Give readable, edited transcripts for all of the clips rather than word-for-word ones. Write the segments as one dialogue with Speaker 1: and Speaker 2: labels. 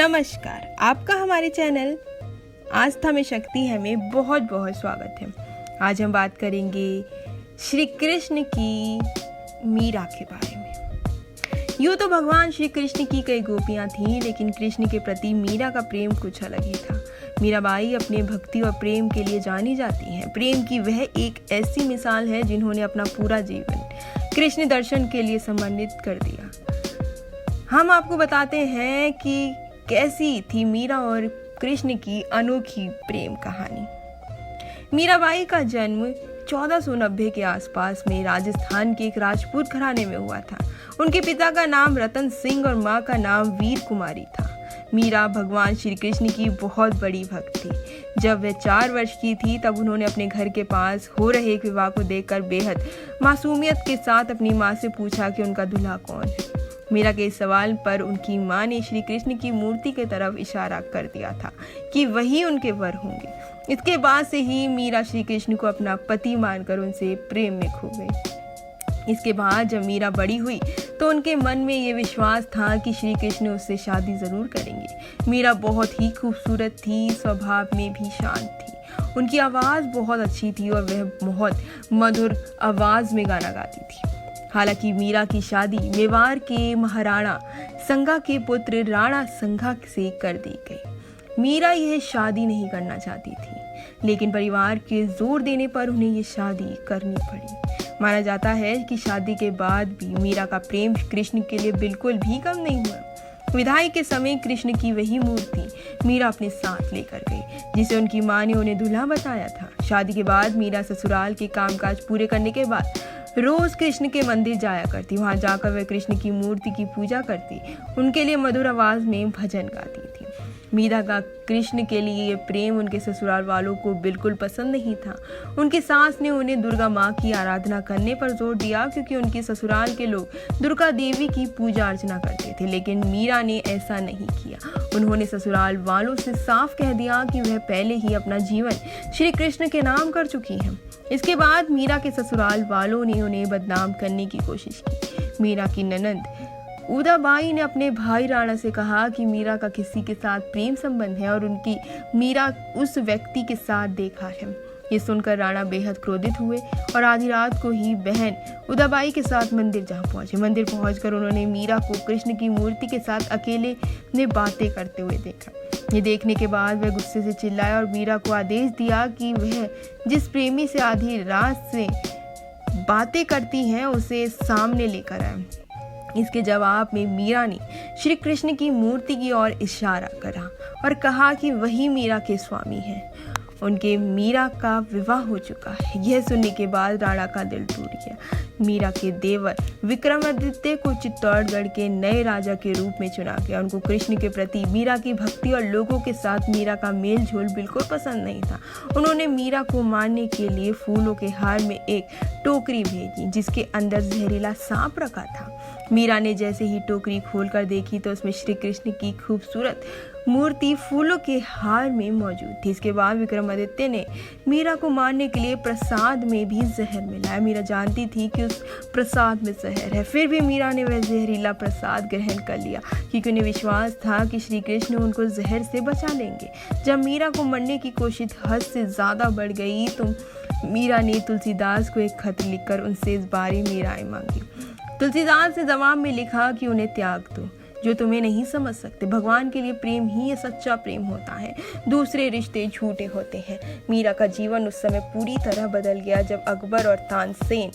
Speaker 1: नमस्कार, आपका हमारे चैनल आस्था में शक्ति है में बहुत बहुत स्वागत है। आज हम बात करेंगे श्री कृष्ण की मीरा के बारे में। यूँ तो भगवान श्री कृष्ण की कई गोपियाँ थीं, लेकिन कृष्ण के प्रति मीरा का प्रेम कुछ अलग ही था। मीराबाई अपने भक्ति और प्रेम के लिए जानी जाती हैं। प्रेम की वह एक ऐसी मिसाल है जिन्होंने अपना पूरा जीवन कृष्ण दर्शन के लिए समर्पित कर दिया। हम आपको बताते हैं कि कैसी थी मीरा और कृष्ण की अनोखी प्रेम कहानी। मीराबाई का जन्म 1490 के आसपास में राजस्थान के एक राजपूत घराने में हुआ था। उनके पिता का नाम रतन सिंह और माँ का नाम वीर कुमारी था। मीरा भगवान श्री कृष्ण की बहुत बड़ी भक्त थी। जब वह 4 वर्ष की थी तब उन्होंने अपने घर के पास हो रहे एक विवाह को देखकर बेहद मासूमियत के साथ अपनी माँ से पूछा कि उनका दूल्हा कौन है। मीरा के इस सवाल पर उनकी माँ ने श्री कृष्ण की मूर्ति की तरफ इशारा कर दिया था कि वही उनके वर होंगे। इसके बाद से ही मीरा श्री कृष्ण को अपना पति मानकर उनसे प्रेम में खो गई। इसके बाद जब मीरा बड़ी हुई तो उनके मन में ये विश्वास था कि श्री कृष्ण उससे शादी जरूर करेंगे। मीरा बहुत ही खूबसूरत थी, स्वभाव में भी शांत थी। उनकी आवाज़ बहुत अच्छी थी और वह बहुत मधुर आवाज़ में गाना गाती थी। हालांकि मीरा की शादी मेवाड़ के महाराणा संगा के पुत्र राणा संगा से कर दी गई। मीरा यह शादी नहीं करना चाहती थी, लेकिन परिवार के जोर देने पर उन्हें ये शादी करनी पड़ी। माना जाता है कि शादी के बाद भी मीरा का प्रेम कृष्ण के लिए बिल्कुल भी कम नहीं हुआ। विदाई के समय कृष्ण की वही मूर्ति मीरा अपने साथ लेकर गई, जिसे उनकी माँ ने उन्हें दूल्हा बताया था। शादी के बाद मीरा ससुराल के कामकाज पूरे करने के बाद रोज कृष्ण के मंदिर जाया करती। वहां जाकर वह कृष्ण की मूर्ति की पूजा करती, उनके लिए मधुर आवाज में भजन गाती थी। मीरा का कृष्ण के लिए ये प्रेम उनके ससुराल वालों को बिल्कुल पसंद नहीं था। उनकी सास ने उन्हें दुर्गा माँ की आराधना करने पर जोर दिया, क्योंकि उनके ससुराल के लोग दुर्गा देवी की पूजा अर्चना करते थे। लेकिन मीरा ने ऐसा नहीं किया। उन्होंने ससुराल वालों से साफ कह दिया कि वह पहले ही अपना जीवन श्री कृष्ण के नाम कर चुकी हैं। इसके बाद मीरा के ससुराल वालों ने उन्हें बदनाम करने की कोशिश की। मीरा की ननंद उदाबाई ने अपने भाई राणा से कहा कि मीरा का किसी के साथ प्रेम संबंध है और उनकी मीरा उस व्यक्ति के साथ देखा है। ये सुनकर राणा बेहद क्रोधित हुए और आधी रात को ही बहन उदाबाई के साथ मंदिर जा पहुंचे। मंदिर पहुंचकर उन्होंने मीरा को कृष्ण की मूर्ति के साथ अकेले में बातें करते हुए देखा। ये देखने के बाद वह गुस्से से चिल्लाया और मीरा को आदेश दिया कि वह जिस प्रेमी से आधी रात से बातें करती हैं उसे सामने लेकर आए। इसके जवाब में मीरा ने श्री कृष्ण की मूर्ति की ओर इशारा करा और कहा कि वही मीरा के स्वामी हैं। उनके मीरा का विवाह हो चुका है। यह सुनने के बाद राणा का दिल टूट गया। मीरा के देवर विक्रमादित्य को चित्तौड़गढ़ के नए राजा के रूप में चुना गया। उनको कृष्ण के प्रति मीरा की भक्ति और लोगों के साथ मीरा का मेल जोल बिल्कुल पसंद नहीं था। उन्होंने मीरा को मारने के लिए फूलों के हार में एक टोकरी भेजी, जिसके अंदर जहरीला सांप रखा था। मीरा ने जैसे ही टोकरी खोलकर देखी तो उसमें श्री कृष्ण की खूबसूरत मूर्ति फूलों के हार में मौजूद थी। इसके बाद विक्रमादित्य ने मीरा को मारने के लिए प्रसाद में भी जहर मिलाया। मीरा जानती थी कि उस प्रसाद में जहर है, फिर भी मीरा ने वह जहरीला प्रसाद ग्रहण कर लिया, क्योंकि उन्हें विश्वास था कि श्री कृष्ण उनको जहर से बचा लेंगे। जब मीरा को मरने की कोशिश हद से ज़्यादा बढ़ गई तो मीरा ने तुलसीदास को एक खत लिखकर उनसे इस बारे में राय मांगी। तुलसीदास ने जवाब में लिखा कि उन्हें त्याग दो, जो तुम्हें नहीं समझ सकते। भगवान के लिए प्रेम ही ये सच्चा प्रेम होता है, दूसरे रिश्ते झूठे होते हैं। मीरा का जीवन उस समय पूरी तरह बदल गया जब अकबर और तानसेन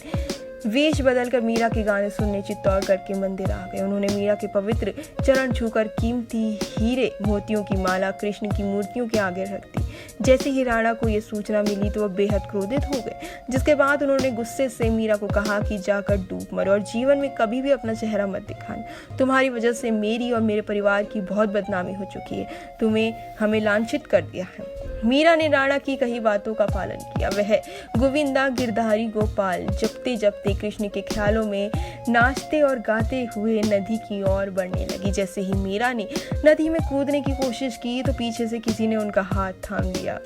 Speaker 1: वेश बदलकर मीरा के गाने सुनने चित्तौड़गढ़ के मंदिर आ गए। उन्होंने मीरा के पवित्र चरण छूकर कीमती हीरे मोतियों की माला कृष्ण की मूर्तियों के आगे रख दी। जैसे ही राणा को यह सूचना मिली तो वह बेहद क्रोधित हो गए, जिसके बाद उन्होंने गुस्से से मीरा को कहा कि जाकर डूब मरो और जीवन में कभी भी अपना चेहरा मत दिखाना। तुम्हारी वजह से मेरी और मेरे परिवार की बहुत बदनामी हो चुकी है। तुम्हें हमें लांछित कर दिया है। मीरा ने राणा की कही बातों का पालन किया। वह गोविंदा गिरधारी गोपाल जपते जपते कृष्ण के ख्यालों में नाचते और गाते हुए नदी की ओर बढ़ने लगी। जैसे ही मीरा ने नदी में कूदने की कोशिश की तो पीछे से किसी ने उनका हाथ थाम लिया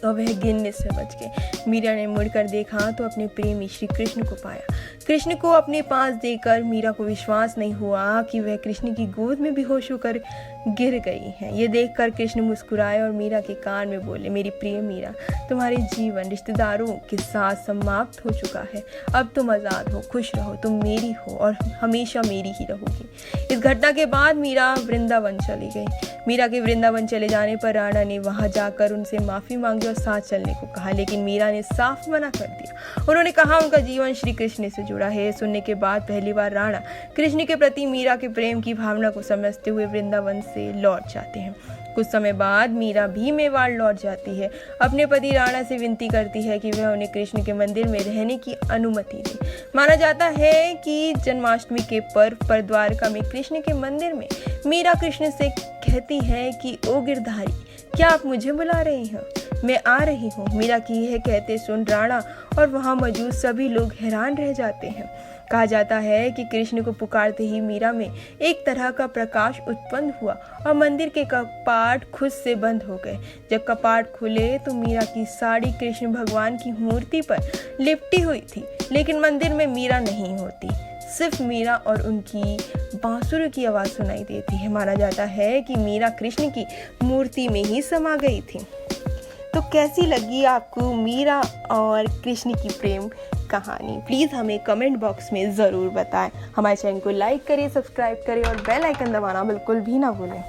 Speaker 1: और वह गिरने से बच गए। मीरा ने मुड़कर देखा तो अपने प्रेमी श्री कृष्ण को पाया। कृष्ण को अपने पास देखकर मीरा को विश्वास नहीं हुआ कि वह कृष्ण की गोद में बेहोश होकर गिर गई हैं। ये देखकर कृष्ण मुस्कुराए और मीरा के कान में बोले, मेरी प्रिय मीरा, तुम्हारे जीवन रिश्तेदारों के साथ समाप्त हो चुका है। अब तुम आज़ाद हो, खुश रहो, तुम मेरी हो और हमेशा मेरी ही रहोगी। इस घटना के बाद मीरा वृंदावन चली गई। मीरा के वृंदावन चले जाने पर राणा ने वहां जाकर उनसे माफ़ी मांगी और साथ चलने को कहा, लेकिन मीरा ने साफ मना कर दिया। उन्होंने कहा उनका जीवन श्री कृष्ण से जुड़ा है। सुनने के बाद पहली बार राणा कृष्ण के प्रति मीरा के प्रेम की भावना को समझते हुए वृंदावन से लौट जाते हैं। कुछ समय बाद मीरा भी मेवाड़ लौट जाती है। अपने पति राणा से विनती करती है कि वह उन्हें कृष्ण के मंदिर में रहने की अनुमति दे। माना जाता है कि जन्माष्टमी के पर्व पर द्वारका में कृष्ण के मंदिर में मीरा कृष्ण से कहती है कि ओ गिरधारी, क्या आप मुझे बुला रही हो? मैं आ रही हूँ। मीरा की यह कहते सुन राणा और वहाँ मौजूद सभी लोग हैरान रह जाते हैं। कहा जाता है कि कृष्ण को पुकारते ही मीरा में एक तरह का प्रकाश उत्पन्न हुआ और मंदिर के कपाट खुद से बंद हो गए। जब कपाट खुले तो मीरा की साड़ी कृष्ण भगवान की मूर्ति पर लिपटी हुई थी, लेकिन मंदिर में मीरा नहीं होती। सिर्फ मीरा और उनकी बांसुरी की आवाज़ सुनाई देती है। माना जाता है कि मीरा कृष्ण की मूर्ति में ही समा गई थी। तो कैसी लगी आपको मीरा और कृष्ण की प्रेम कहानी? प्लीज़ हमें कमेंट बॉक्स में ज़रूर बताएं। हमारे चैनल को लाइक करिए, सब्सक्राइब करें और बेल आइकन दबाना बिल्कुल भी ना भूलें।